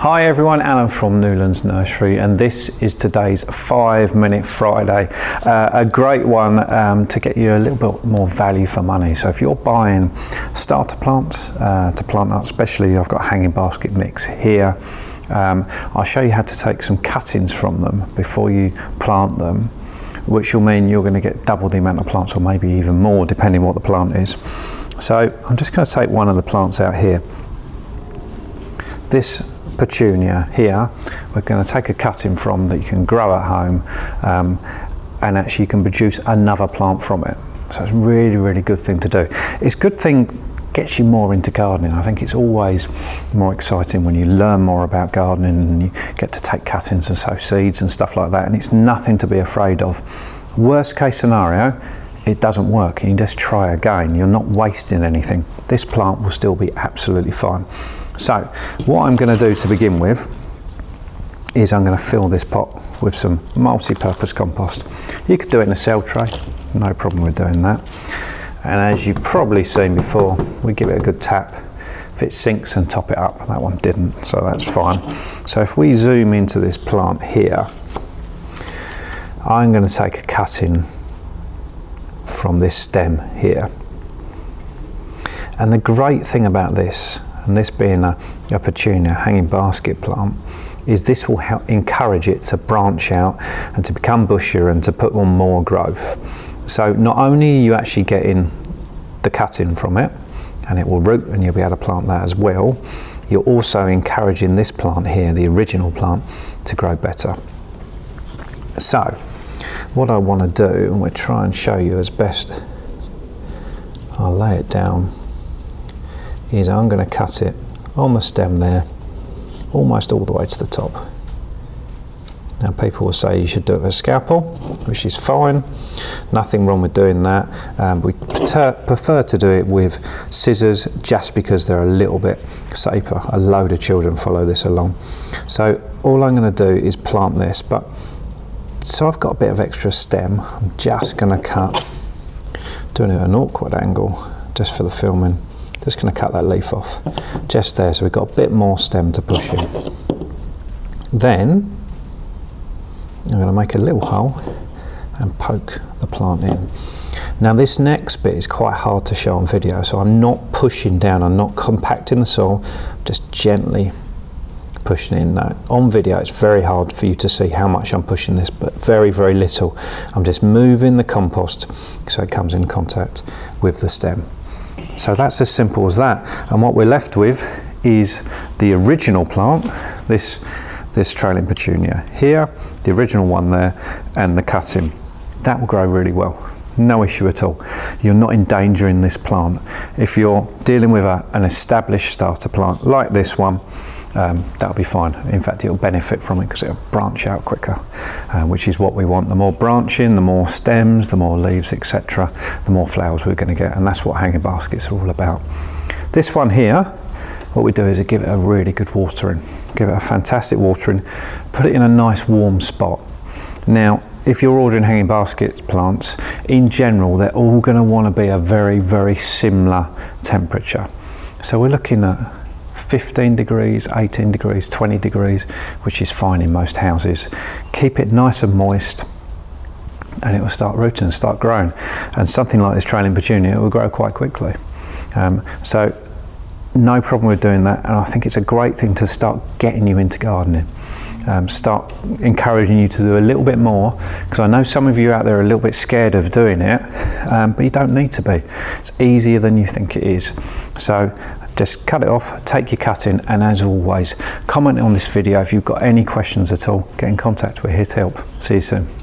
Hi everyone, Alan from Newlands Nursery, and this is today's 5-minute Friday. A great one to get you a little bit more value for money. So if you're buying starter plants to plant up, especially I've got a hanging basket mix here, I'll show you how to take some cuttings from them before you plant them, which will mean you're going to get double the amount of plants, or maybe even more depending what the plant is. So I'm just going to take one of the plants out here. This petunia here, we're going to take a cutting from that you can grow at home, and actually you can produce another plant from it. So it's a really good thing to do. It's a good thing, gets you more into gardening. I think it's always more exciting when you learn more about gardening and you get to take cuttings and sow seeds and stuff like that, and it's nothing to be afraid of. Worst case scenario, it doesn't work and you just try again. You're not wasting anything. This plant will still be absolutely fine. So what I'm going to do to begin with is I'm going to fill this pot with some multi-purpose compost. You could do it in a cell tray, no problem with doing that. And as you've probably seen before, we give it a good tap. If it sinks and top it up, that one didn't, so that's fine. So if we zoom into this plant here, I'm going to take a cutting from this stem here. And the great thing about this, and this being a petunia hanging basket plant, is this will help encourage it to branch out and to become bushier and to put on more growth. So not only are you actually getting the cutting from it, and it will root and you'll be able to plant that as well, you're also encouraging this plant here, the original plant, to grow better. So what I want to do, and we'll try and show you as best I'll lay it down, is I'm going to cut it on the stem there, almost all the way to the top. Now people will say you should do it with a scalpel, which is fine, nothing wrong with doing that. We prefer to do it with scissors just because they're a little bit safer. A load of children follow this along. So all I'm going to do is plant this, but so I've got a bit of extra stem. I'm just going to cut, doing it at an awkward angle just for the filming. Just going to cut that leaf off just there, so we've got a bit more stem to push in. Then I'm going to make a little hole and poke the plant in. Now this next bit is quite hard to show on video, so I'm not pushing down, I'm not compacting the soil, just gently pushing in. Now on video it's very hard for you to see how much I'm pushing this, but very little. I'm just moving the compost so it comes in contact with the stem. So that's as simple as that, and what we're left with is the original plant, this trailing petunia here, the original one there, and the cutting. That will grow really well, no issue at all. You're not endangering this plant. If you're dealing with an established starter plant like this one, that'll be fine. In fact, it'll benefit from it because it'll branch out quicker, which is what we want. The more branching, the more stems, the more leaves, etc., the more flowers we're going to get, and that's what hanging baskets are all about. This one here, what we do is give it a really good watering, give it a fantastic watering, put it in a nice warm spot. Now if you're ordering hanging basket plants, in general they're all going to want to be a very similar temperature. So we're looking at 15 degrees, 18 degrees, 20 degrees, which is fine in most houses. Keep it nice and moist and it will start rooting and start growing. And something like this trailing petunia, it will grow quite quickly. So no problem with doing that, and I think it's a great thing to start getting you into gardening. Start encouraging you to do a little bit more, because I know some of you out there are a little bit scared of doing it, but you don't need to be. It's easier than you think it is. So just cut it off, take your cutting, and as always, comment on this video if you've got any questions at all. Get in contact, we're here to help. See you soon.